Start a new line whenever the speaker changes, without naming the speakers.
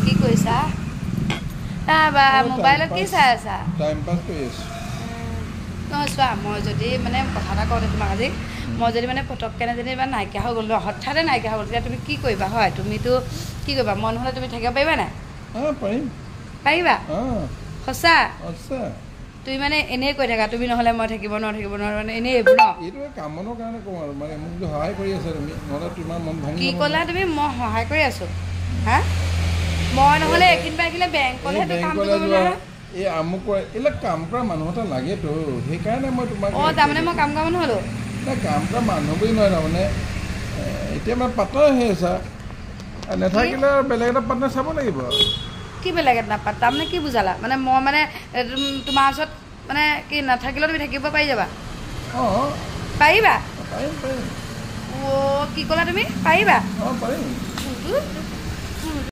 কি কৈছা বা মোবাইলত কি চাই আছা
টাইম পাছ কৰি আছো
নহয় চোৱা মই যদি মানে কথা এটা কওঁতে তোমাক আজি মই যদি মানে পটককেনে যদি ইমান নাইকিয়া হৈ গ'লো হঠাতে নাইকিয়া হৈ গ'ল তেতিয়া তুমি কি কৰিবা হয় তুমিতো কি কৰিবা মই নহ'লে তুমি থাকিব পাৰিবা নাই
পাৰিম
পাৰিবা সঁচা
আচ্ছা
তুমি মানে এনেই কৈ থাকা তুমি নহ'লে মই থাকিব নোৱাৰো মানে এনেই এইবোৰ ন
এইটো কামৰ কাৰণে কওঁ আৰু মানে মোক সহায় কৰি আছা তুমি নহ'লে তোমাৰ মন ভাঙি
কি ক'লা তুমি মই সহায় কৰি আছোঁ হা মই নহ'লে এদিন পাৰিলে বেংকলৈহে কামটো কৰিব নোৱাৰা
এই আমুক এইবিলাক কাম কৰা মানুহ এটা লাগেতো সেইকাৰণে মই তোমাক
তাৰমানে মই কাম কৰা মানুহ হ'লো
কাম কৰা মানুহ বুলি নহয় তাৰমানে এতিয়া মানে পাৰ্টনাৰ হৈ আছা নাথাকিলে আৰু বেলেগ এটা পাৰ্টনাৰ চাব লাগিব
কি বেলেগ এটা নাপাত তাৰমানে কি বুজালা মানে মই মানে তোমাৰ ওচৰত মানে কি নাথাকিলেও তুমি থাকিব পাৰি যাবা পাৰিবা
পাৰিম
কি ক'লা তুমি পাৰিবা
পাৰিম